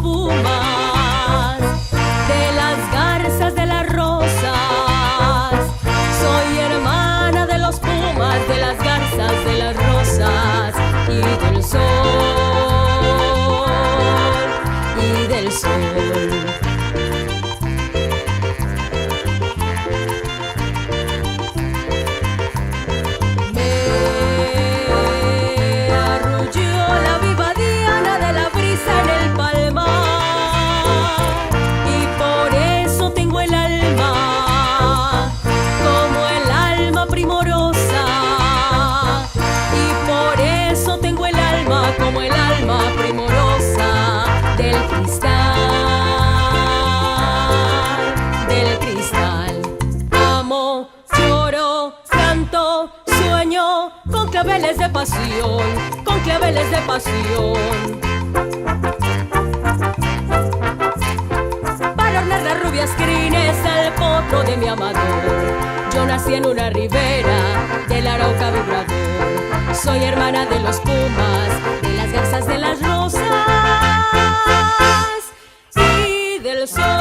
Pumas, de las garzas, de las rosas. Soy hermana de los pumas, de las garzas, de las rosas y del sol, y del sol. Como el alma primorosa del cristal. Amo, lloro, canto, sueño con claveles de pasión, con claveles de pasión. Para ornar las rubias crines al potro de mi amador, yo nací en una ribera del Arauca vibrador. Soy hermana de los pumas, de las garzas, de las rosas y del sol.